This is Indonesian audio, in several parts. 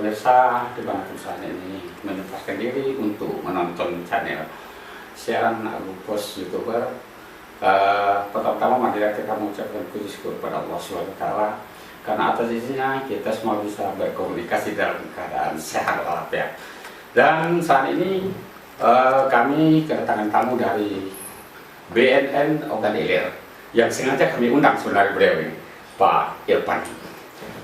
pemirsa dimanapun saat ini menyempatkan diri untuk menonton channel siaran Abu Bos YouTuber. Pertama-tama marilah kita mengucapkan puji syukur pada Allah SWT karena atas izinnya kita semua bisa berkomunikasi dalam keadaan sehat walafiat. Dan saat ini kami kedatangan tamu dari BNN Ogan Ilir yang sengaja kami undang sebenarnya beliau ini, Pak Irfan.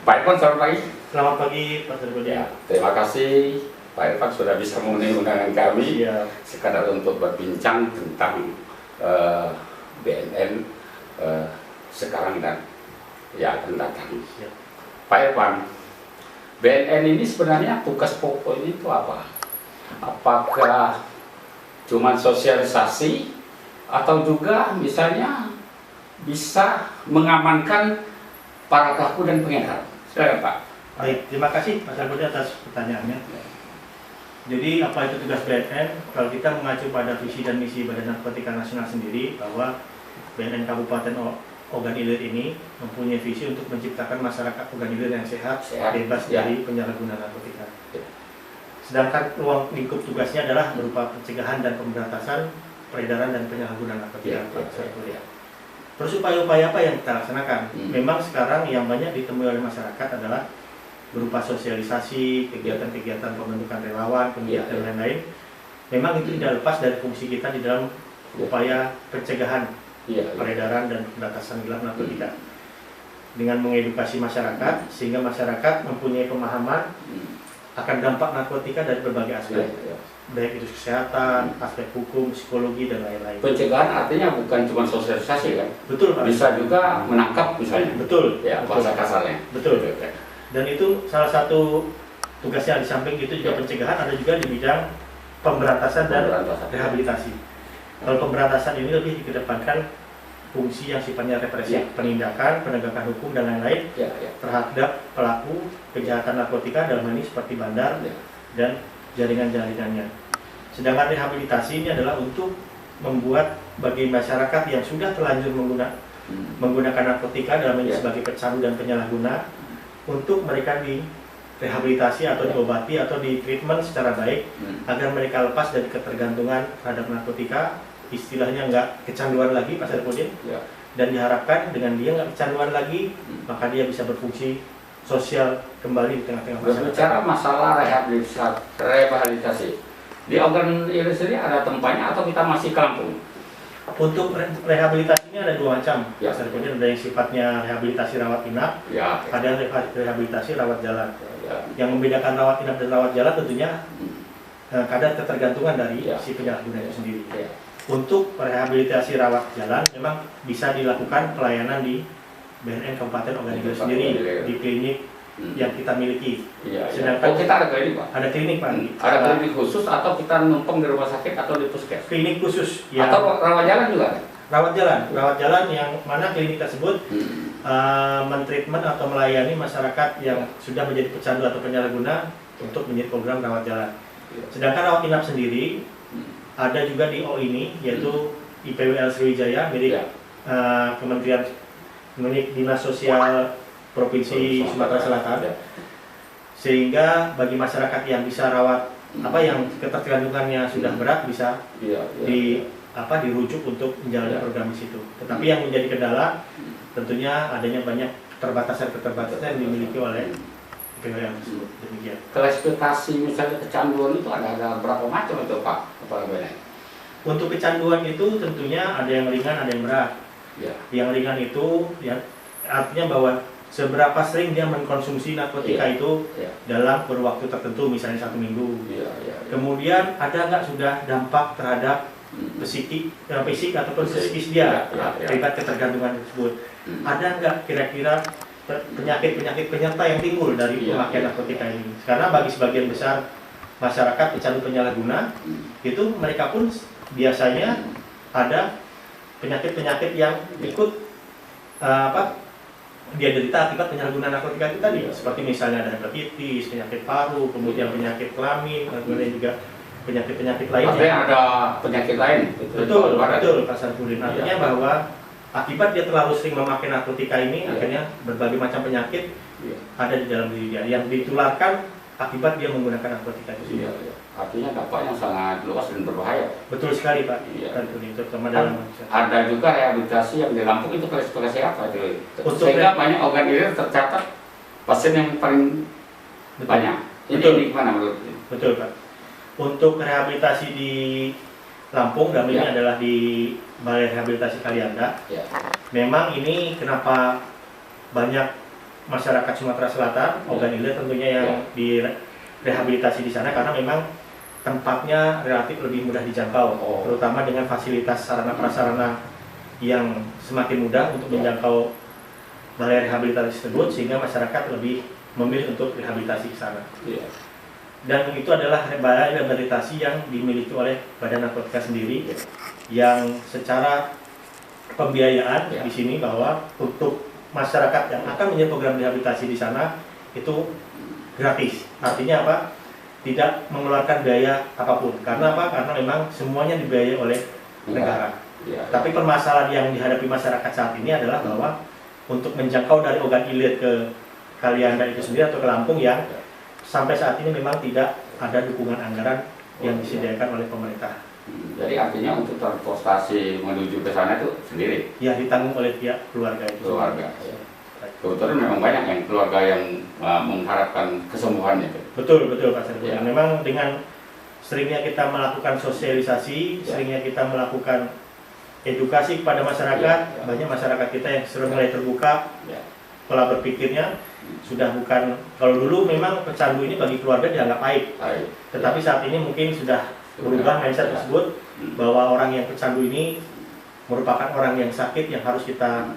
Pak Irfan, selamat pagi. Selamat pagi, Pak Terbudi. Ya, terima kasih Pak Irfan sudah bisa memenuhi undangan kami. Ya. Sekadar untuk berbincang tentang BNN sekarang dan ya akan datang. Ya. Pak Irfan, BNN ini sebenarnya tugas pokoknya itu apa? Apakah cuma sosialisasi atau juga misalnya bisa mengamankan para pelaku dan pengedar? Silakan Pak. Baik, terima kasih Pak Terbudi atas pertanyaannya. Jadi apa itu tugas BNN? Kalau kita mengacu pada visi dan misi Badan Narkotika Nasional sendiri, bahwa BNN Kabupaten Ogan Ilir ini mempunyai visi untuk menciptakan masyarakat Ogan Ilir yang sehat, bebas dari penyalahgunaan narkotika. Sedangkan ruang lingkup tugasnya adalah berupa pencegahan dan pemberantasan peredaran dan penyalahgunaan narkotika. Terus upaya-upaya apa yang kita laksanakan? Memang sekarang yang banyak ditemui oleh masyarakat adalah berupa sosialisasi, kegiatan-kegiatan pembentukan relawan, kegiatan lain-lain. Memang itu tidak lepas dari fungsi kita di dalam upaya pencegahan peredaran dan pemberantasan gelap narkotika. Dengan mengedukasi masyarakat, sehingga masyarakat mempunyai pemahaman akan dampak narkotika dari berbagai aspek. Baik itu kesehatan, aspek hukum, psikologi, dan lain-lain. Pencegahan artinya bukan cuma sosialisasi kan? Betul Pak. Bisa juga menangkap misalnya. Betul. Ya, bahasa kasarnya. Betul. Dan itu salah satu tugasnya. Di samping itu juga pencegahan, ada juga di bidang pemberantasan dan rehabilitasi. Kalau pemberantasan ini lebih dikedepankan fungsi yang sifatnya represif, penindakan, penegakan hukum, dan lain-lain terhadap pelaku kejahatan narkotika dalam hal ini seperti bandar dan jaringan-jaringannya. Sedangkan rehabilitasi ini adalah untuk membuat bagi masyarakat yang sudah terlanjur menggunakan narkotika dalam ini sebagai pecandu dan penyalahguna, untuk mereka direhabilitasi atau diobati atau di treatment secara baik agar mereka lepas dari ketergantungan terhadap narkotika, istilahnya nggak kecanduan lagi Pak Sarpudin, dan diharapkan dengan dia nggak kecanduan lagi, maka dia bisa berfungsi sosial kembali di tengah-tengah masyarakat. Berbicara masalah rehabilitasi, di Ogan Ilir sendiri ada tempatnya atau kita masih kampung? Untuk rehabilitasi ini ada dua macam. Ada yang sifatnya rehabilitasi rawat inap, ada yang rehabilitasi rawat jalan. Yang membedakan rawat inap dan rawat jalan tentunya kadar ketergantungan dari si penyalahguna itu sendiri. Untuk rehabilitasi rawat jalan memang bisa dilakukan pelayanan di BNN Kabupaten Ogan Ilir sendiri, di klinik yang kita miliki. Sedangkan kita ada klinik Pak? Ada klinik Pak. Ada klinik khusus atau kita numpang di rumah sakit atau di puskes? Klinik khusus. Atau rawat jalan juga? Rawat jalan yang mana klinik tersebut mentreatment atau melayani masyarakat yang sudah menjadi pecandu atau penyalahguna untuk menjadi program rawat jalan. Sedangkan rawat inap sendiri ada juga di O ini, yaitu IPWL Sriwijaya milik Kementerian Dinas Sosial Provinsi Sumatera Selatan, sehingga bagi masyarakat yang bisa rawat yang ketergantungannya sudah berat bisa dirujuk untuk menjalani program di situ. Tetapi yang menjadi kendala tentunya adanya banyak keterbatasan yang dimiliki oleh PWM tersebut. Demikian. Klasifikasi misalnya kecanduan itu ada berapa macam itu Pak? Untuk kecanduan itu tentunya ada yang ringan, ada yang berat. Yang ringan itu artinya bahwa seberapa sering dia mengkonsumsi narkotika itu dalam kurun waktu tertentu, misalnya 1 minggu. Kemudian ada nggak sudah dampak terhadap fisik ataupun psikis dia akibat ketergantungan tersebut. Ada nggak kira-kira penyakit-penyakit penyerta yang timbul dari pemakaian narkotika ini? Karena bagi sebagian besar masyarakat pecandu penyalahguna itu mereka pun biasanya ada penyakit-penyakit yang ikut dia derita akibat penyalahgunaan narkotika itu tadi, seperti misalnya ada hepatitis, penyakit paru, kemudian penyakit kelamin, kemudian juga penyakit-penyakit lainnya. Ada penyakit lain. Betul Pak Sarpudin. Artinya bahwa akibat dia terlalu sering memakai narkotika ini, akhirnya berbagai macam penyakit ada di dalam diri dia yang ditularkan akibat dia menggunakan narkotika itu. Iya, iya. Artinya dampaknya sangat luas dan berbahaya. Betul sekali Pak. Iya. Terutama dalam manusia. Ada juga rehabilitasi yang di Lampung itu klasifikasi apa itu? Untuk Sehingga banyak organ ilir tercatat pasien yang paling Betul. banyak. Ini Betul. gimana menurut ini? Betul Pak. Untuk rehabilitasi di Lampung, dan ini Ya. adalah di Balai Rehabilitasi Kalianda. Ya. Memang ini kenapa banyak masyarakat Sumatera Selatan, organ ilir tentunya yang direhabilitasi di sana, karena memang tempatnya relatif lebih mudah dijangkau, terutama dengan fasilitas sarana prasarana yang semakin mudah untuk menjangkau balai rehabilitasi tersebut, sehingga masyarakat lebih memilih untuk rehabilitasi ke sana. Iya. Dan itu adalah balai rehabilitasi yang dimiliki oleh Badan Narkotika sendiri, yang secara pembiayaan di sini bahwa untuk masyarakat yang akan menjadi program rehabilitasi di sana itu gratis. Artinya apa? Tidak mengeluarkan biaya apapun. Karena apa? Karena memang semuanya dibiayai oleh negara. Ya. Tapi permasalahan yang dihadapi masyarakat saat ini adalah bahwa untuk menjangkau dari organ ilir ke Kalianda itu sendiri atau ke Lampung, yang sampai saat ini memang tidak ada dukungan anggaran yang disediakan oleh pemerintah. Jadi artinya untuk transportasi menuju ke sana itu sendiri? Ya, ditanggung oleh pihak keluarga itu. Keluarga. Kebetulan memang banyak yang keluarga yang mengharapkan kesembuhannya. Betul Pak Serbu. Ya. Memang dengan seringnya kita melakukan sosialisasi, seringnya kita melakukan edukasi kepada masyarakat, banyak masyarakat kita yang sudah mulai terbuka pola berpikirnya. Sudah bukan, kalau dulu memang pecandu ini bagi keluarga dianggap aib, tetapi saat ini mungkin sudah berubah mindset tersebut, bahwa orang yang pecandu ini merupakan orang yang sakit yang harus kita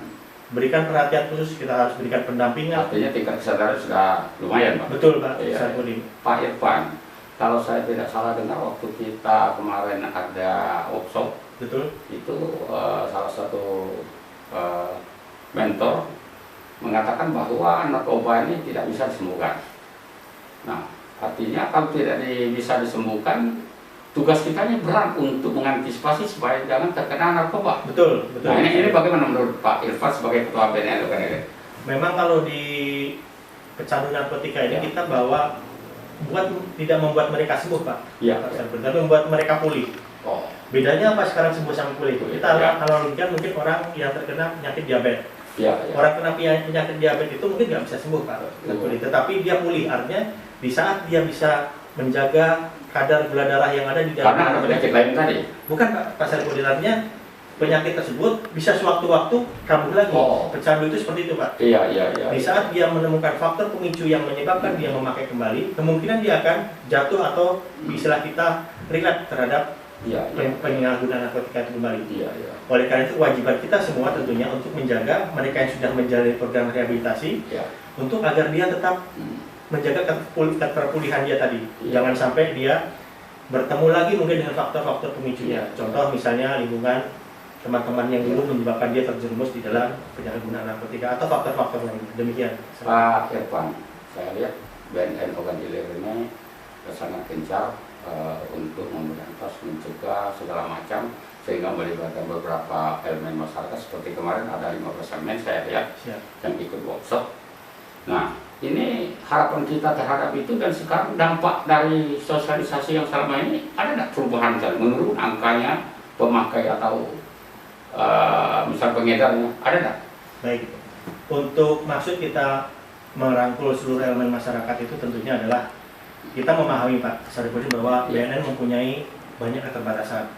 berikan perhatian khusus, kita harus berikan pendampingan. Artinya tingkat kesadaran sudah lumayan, Pak. Betul Pak. Iya. Pak Irfan, kalau saya tidak salah dengar waktu kita kemarin ada workshop, betul, itu salah satu mentor mengatakan bahwa narkoba ini tidak bisa disembuhkan. Nah, artinya kalau tidak bisa disembuhkan, tugas kita ini berat untuk mengantisipasi supaya jangan terkena narkoba. Betul. Nah, ini bagaimana menurut Pak Irfan sebagai ketua BNN Organ Ilir? Memang kalau di pecandu narkotika ini kita bawa tidak membuat mereka sembuh Pak, Iya. tapi membuat mereka pulih. Oh. Bedanya apa sekarang sembuh sama pulih? Kita analogikan mungkin orang yang terkena penyakit diabetes. Ya. Orang kena penyakit diabetes itu mungkin nggak bisa sembuh Pak, tetapi dia pulih. Artinya di saat dia bisa menjaga kadar gula darah yang ada di dalam. Karena ada penyakit lain tadi. Bukan Pak Saripudin, artinya penyakit tersebut bisa sewaktu-waktu kambuh lagi. Pecandu itu seperti itu Pak. Iya. Di saat dia menemukan faktor pemicu yang menyebabkan dia memakai kembali, kemungkinan dia akan jatuh atau istilah kita relapse terhadap penyalahgunaan narkotika itu kembali. Iya. Oleh karena itu kewajiban kita semua tentunya untuk menjaga mereka yang sudah menjalani program rehabilitasi, untuk agar dia tetap menjaga keterpulihan dia tadi. Jangan sampai dia bertemu lagi mungkin dengan faktor-faktor pemicunya. Contoh misalnya lingkungan teman-teman yang dulu menyebabkan dia terjerumus di dalam penyalahgunaan narkotika atau faktor-faktor lain. Demikian. Pak Irfan, saya lihat BNN Organ Ilir ini sangat gencar untuk memberantas, mencegah segala macam, sehingga melibatkan beberapa elemen masyarakat. Seperti kemarin ada 15 elemen saya lihat yang ikut workshop. Nah, ini harapan kita terhadap itu, dan sekarang dampak dari sosialisasi yang selama ini ada nggak perubahan, menurun angkanya pemakai atau misal pengedarnya, ada nggak? Baik, untuk maksud kita merangkul seluruh elemen masyarakat itu tentunya adalah kita memahami Pak Saripudin bahwa BNN mempunyai banyak keterbatasan.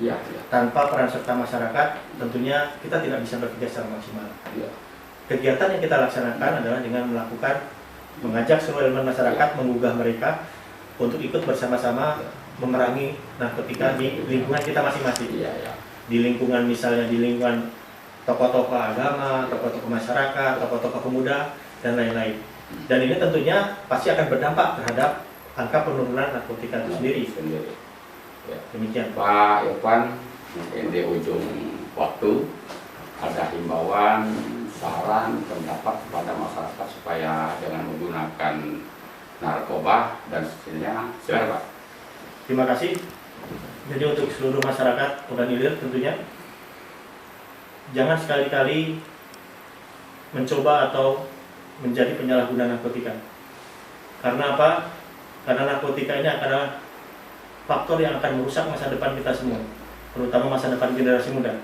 Tanpa peran serta masyarakat, tentunya kita tidak bisa bekerja secara maksimal. Kegiatan yang kita laksanakan adalah dengan mengajak seluruh elemen masyarakat, menggugah mereka untuk ikut bersama-sama memerangi narkotika di lingkungan kita masing-masing. Di lingkungan, misalnya di lingkungan tokoh-tokoh agama, tokoh-tokoh masyarakat, tokoh-tokoh pemuda, dan lain-lain. Dan ini tentunya pasti akan berdampak terhadap angka penurunan narkotika itu sendiri. Demikian Pak Irfan, mungkin di ujung waktu ada himbauan, saran, pendapat kepada masyarakat supaya jangan menggunakan narkoba dan seterusnya. Silakan Pak. Terima kasih. Jadi untuk seluruh masyarakat Organ Ilir tentunya jangan sekali-kali mencoba atau menjadi penyalahguna narkotika. Karena apa? karena narkotika ini adalah faktor yang akan merusak masa depan kita semua, terutama masa depan generasi muda.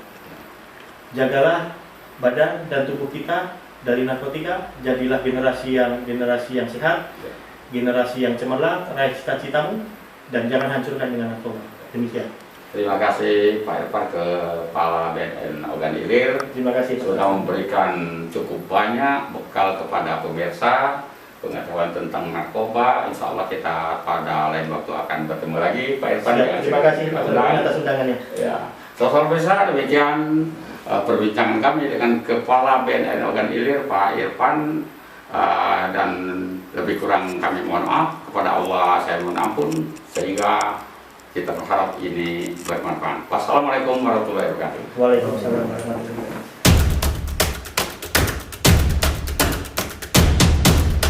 Jagalah badan dan tubuh kita dari narkotika, jadilah generasi yang sehat, generasi yang cemerlang, raih cita-citamu, dan jangan hancurkan dengan narkoba. Demikian. Terima kasih Pak Irfan, Kepala BNN Ogan Ilir. Terima kasih sudah memberikan cukup banyak bekal kepada pemirsa pengetahuan tentang narkoba. Insya Allah kita pada lain waktu akan bertemu lagi Pak Irfan. Terima kasih Pak Irfan atas undangannya. Ya, saudara besar, demikian perbincangan kami dengan Kepala BNN Ogan Ilir Pak Irfan, dan lebih kurang kami mohon maaf. Kepada Allah saya mohon ampun, sehingga kita berharap ini bermanfaat. Wassalamualaikum warahmatullahi wabarakatuh. Waalaikumsalam warahmatullahi wabarakatuh.